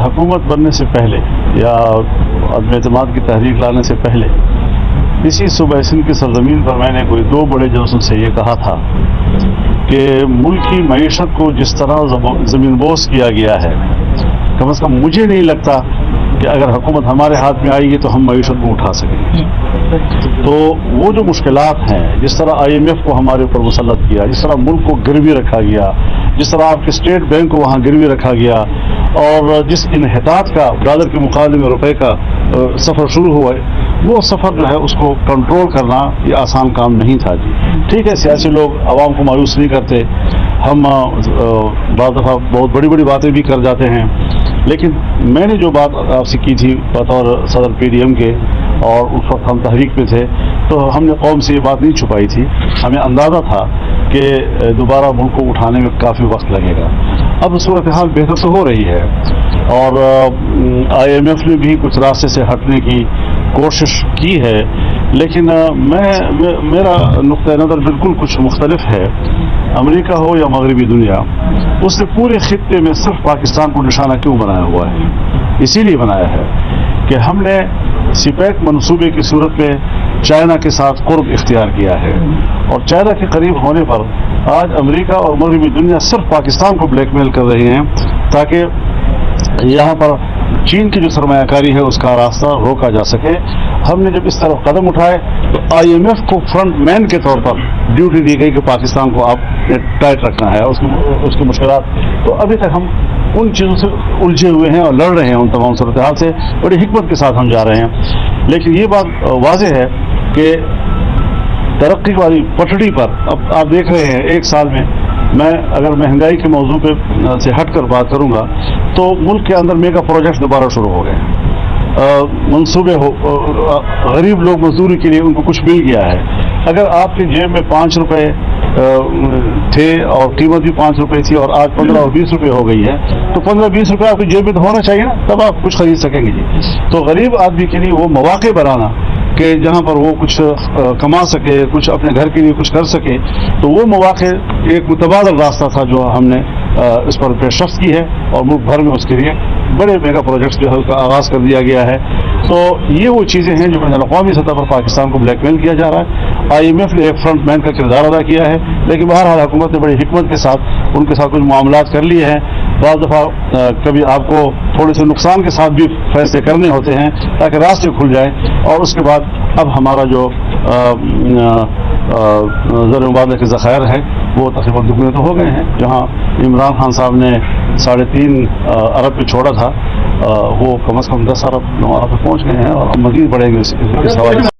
حکومت بننے سے پہلے یا عدم اعتماد کی تحریک لانے سے پہلے اسی صوبہ سندھ کی سرزمین پر میں نے کوئی 2 بڑے جلسوں سے یہ کہا تھا کہ ملک کی معیشت کو جس طرح زمین بوس کیا گیا ہے، کم از کم مجھے نہیں لگتا کہ اگر حکومت ہمارے ہاتھ میں آئے گی تو ہم معیشت کو اٹھا سکیں گے۔ تو وہ جو مشکلات ہیں، جس طرح IMF کو ہمارے اوپر مسلط کیا، جس طرح ملک کو گروی رکھا گیا، جس طرح آپ کے اسٹیٹ بینک کو وہاں گروی رکھا گیا، اور جس انحطاط کا ڈالر کے مقابلے میں روپے کا سفر شروع ہوا ہے، وہ سفر جو ہے اس کو کنٹرول کرنا یہ آسان کام نہیں تھا جی۔ ٹھیک ہے، سیاسی لوگ عوام کو مایوس نہیں کرتے، ہم بعض دفعہ بہت بڑی بڑی باتیں بھی کر جاتے ہیں، لیکن میں نے جو بات آپ سے کی تھی بطور صدر PDM کے، اور اس وقت ہم تحریک میں تھے، تو ہم نے قوم سے یہ بات نہیں چھپائی تھی، ہمیں اندازہ تھا کہ دوبارہ ملک کو اٹھانے میں کافی وقت لگے گا۔ اب صورتحال بہتر تو ہو رہی ہے، اور IMF نے بھی کچھ راستے سے ہٹنے کی کوشش کی ہے، لیکن میرا نقطۂ نظر بالکل کچھ مختلف ہے۔ امریکہ ہو یا مغربی دنیا، اس نے پورے خطے میں صرف پاکستان کو نشانہ کیوں بنایا ہوا ہے؟ اسی لیے بنایا ہے کہ ہم نے CPEC منصوبے کی صورت میں چائنا کے ساتھ قرب اختیار کیا ہے، اور چائنا کے قریب ہونے پر آج امریکہ اور مغربی دنیا صرف پاکستان کو بلیک میل کر رہے ہیں تاکہ یہاں پر چین کی جو سرمایہ کاری ہے اس کا راستہ روکا جا سکے۔ ہم نے جب اس طرف قدم اٹھائے تو IMF کو فرنٹ مین کے طور پر ڈیوٹی دی گئی کہ پاکستان کو آپ نے ٹائٹ رکھنا ہے، اس کی مشکلات۔ تو ابھی تک ہم ان چیزوں سے الجھے ہوئے ہیں اور لڑ رہے ہیں، ان تمام صورتحال سے بڑی حکمت کے ساتھ ہم جا رہے ہیں، لیکن یہ بات واضح ہے کہ ترقی والی پٹڑی پر اب آپ دیکھ رہے ہیں 1 سال میں اگر مہنگائی کے موضوع پہ سے ہٹ کر بات کروں گا تو ملک کے اندر میگا پروجیکٹ دوبارہ شروع ہو گئے، منصوبے غریب لوگ مزدوری کے لیے ان کو کچھ مل گیا ہے۔ اگر آپ کی جیب میں 5 روپے تھے اور قیمت بھی 5 روپے تھی اور آج 15 اور 20 روپے ہو گئی ہے، تو 15-20 روپے آپ کی جیب میں تو ہونا چاہیے نا، تب آپ کچھ خرید سکیں گے جی۔ تو غریب آدمی کے لیے وہ مواقع بنانا کہ جہاں پر وہ کچھ کما سکے، کچھ اپنے گھر کے لیے کچھ کر سکے، تو وہ مواقع ایک متبادل راستہ تھا جو ہم نے اس پر پیش رفت کی ہے، اور ملک بھر میں اس کے لیے بڑے میگا پروجیکٹس جو ہے اس کا آغاز کر دیا گیا ہے۔ تو یہ وہ چیزیں ہیں جو بین الاقوامی سطح پر پاکستان کو بلیک میل کیا جا رہا ہے۔ IMF نے ایک فرنٹ مین کا کردار ادا کیا ہے، لیکن بہرحال حکومت نے بڑی حکمت کے ساتھ ان کے ساتھ کچھ معاملات کر لیے ہیں۔ بعض دفعہ کبھی آپ کو تھوڑے سے نقصان کے ساتھ بھی فیصلے کرنے ہوتے ہیں تاکہ راستے کھل جائیں، اور اس کے بعد اب ہمارا جو زر مبادلے کے ذخائر ہے وہ تقریباً دگنے تو ہو گئے ہیں۔ جہاں عمران خان صاحب نے 3.5 ارب پہ چھوڑا تھا، وہ کم از کم 10 ارب 9 ارب پہ پہنچ گئے ہیں، اور مزید بڑھیں گے اس حوالے سے۔